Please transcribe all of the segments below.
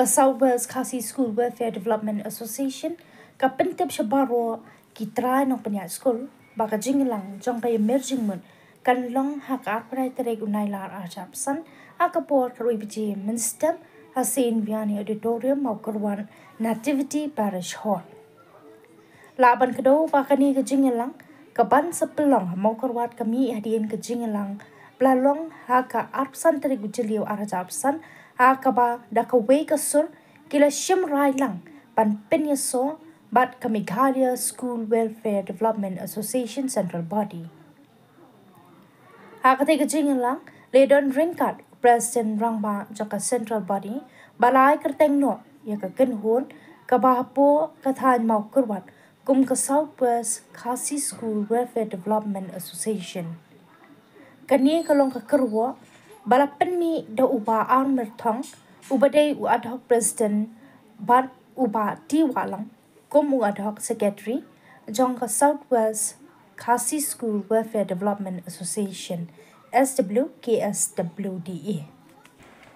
South Wales Khasi School Welfare Development Association ka pentep shabaro ki try nong penya school baka jinglang jong kay emerging mun kan long hak operator unai lar ajapsan akapor karui biji minister Hasin Viani Auditorium mau kerwan Nativity Parish Hall. Laban kedua bakani ke jinglang kaban sepelong mau kerwat kami hadiin ke jinglang belalong haka arpsan teri gujeliu arajapsan akaba dakawe kasur kila shim railang pan penyaso bat Meghalaya School Welfare Development Association Central Body. Hakate kejingelang ledon ringkat President Rangba jaka Central Body balai kerteng no ya ka genhon kabahapo kathan mau kurwat kum ka South West Khasi School Welfare Development Association. Kani kalong ka kerwa balapan mi da uba armer thong uba day u ad hoc president bat uba ti walang kum u ad hoc secretary jong ka South West Khasi School Welfare Development Association SWKSWDE.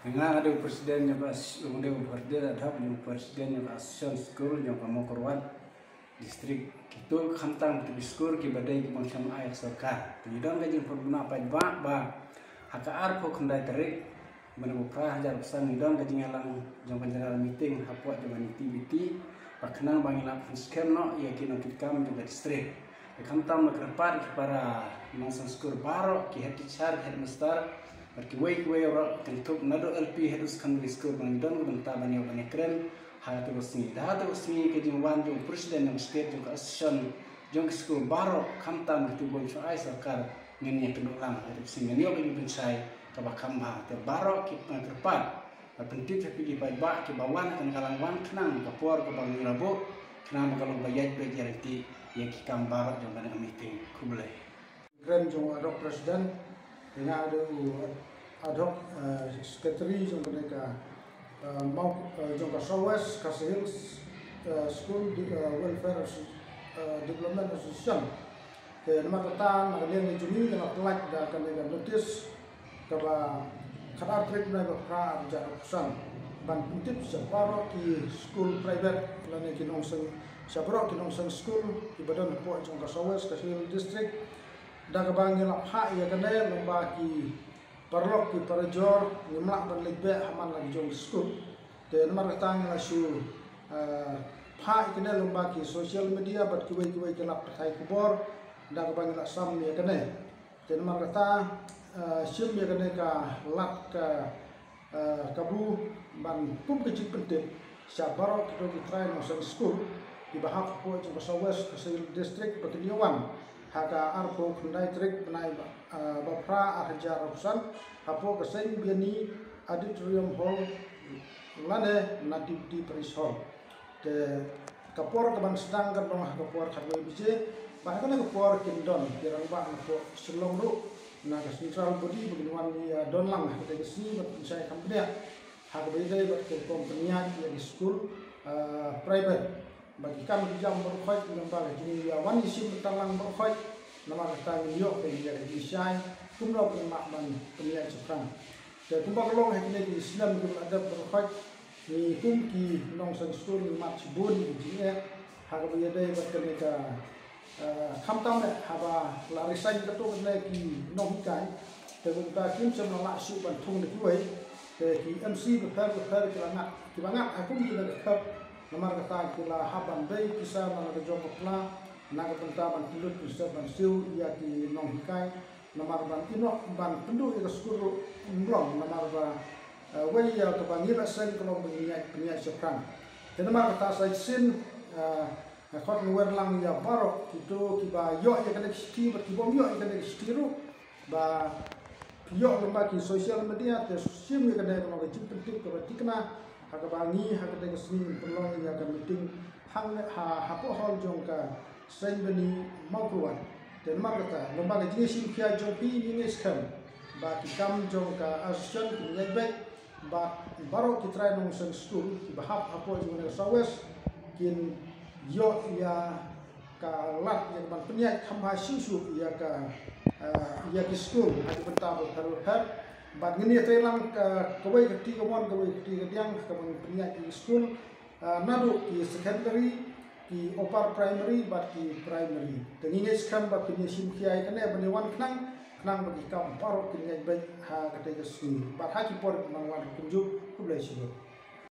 Nga ada presiden yang pas ada presiden ada presiden yang asal school yang kamu korwan distrik itu kantang di school kibadai ki macam air sarkar. Tidak ngajin perbuna apa ba haka arpo kendai terik menebu prah jar pesan idam gajing alang jang panjang meeting hapua jaman activity paknang bangilang skem no ia kino kikam juga distrik kantam nak repar para nonsen skor baro ki head teacher headmaster ki way ora tentuk nado LP head secondary school bangidon banta bani bani kren hatu usni datu usni ke jingwan jong presiden yang state jong association jong skor baro kantam tu bon ai sarkar ngeni penulang ada sini ni orang yang saya kabakam terbaro kita terpat penting tapi kita baik kita bawan kan kalangwan kenang kapor ke bang rabu kenang kalau bayar berjarti yang kita barat jom pada meeting kubulai. Keren jom adok presiden dengan ada adok sekretari jom mereka mau jom ke South West Khasi Hills School Welfare Development Association. Nama kata nak lihat juni nak like dan akan dengan notis kerana kadar trip naik berkah jarak pesan ban tip separuh di school private lainnya kinongsen separuh kinongsen school di badan pok jong Kasawes Khasi district dan kebangi lap hak ia kena lomba ki perlok ki perjor nimlak ban lebih haman lagi jong school dan nama kata ngasu hak kena lomba ki social media bat kiwai kelap pakai kubor dan kebangi lak sam ya kena dan markata sim ya kena ka lat ka kabu ban pum kecil penting sabar kita try no school di bahap po jong South West Khasi district Batiniwan haka arpo kendai trik benai bapra arja rausan hapo keseng biani auditorium hall lane Nativity Parish Hall de kapor kaban sedang kan dong kapor kadwe bije bahkan kapor kindon dirang ba ko selong ru na ka central body beginiwan ni donlang kita kesi saya company hak bede bat ke company yang di school private bagi kami jam berkhoi yang bagi ni wan isim talang berkhoi nama kata yo ke dia di syai kumlo mak ban pemian sekarang dan kumpul long ini di Islam kita ada berkhoi ni kumki nong sang school mat bun di hak bede bat ke kamtam haba larisan ketu lagi nong kai terbuka kim semua laksuk ban thung de kuai ki MC betar kelana kibangat aku kita dekat nama kata kila haban bay kisah nama kejong kepala naga pentaban tulut bisa ban siu ia ki nong kai nama ban ino ban pendu ika skuru mblong nama ba wei ya ke bangir sen kalau penyiap sekarang dan nama kata saya sin kot luar lang ya barok itu kiba yo ya kena sti berkibom yo ya kena stiru ba yo lembaga sosial media te sim ya kena kalau kecil penting berarti kena hak bangi hak kena sini pelong ya kan meeting hang hapo hol jong ka senbeni mau keluar dan markata lembaga jenis sim kia jong pi ini skam ba kikam jong ka asyon lebek ba barok kita nong sen school kiba hapo jong na sawes kin yo ya ka lat yang ban peniat khamba sisu ya ka ya di school hadi bentar har But ngini telang kawai keti kawan kawai keti ketiang kawan peniak di school nadu ki secondary ki upper primary but ki primary. Tengingai skam ba peniak sim kiai kene baniwan kenang bagi kam parok peniak baik ha kete ke school. But haki por manwan kunjuk kublai sibuk.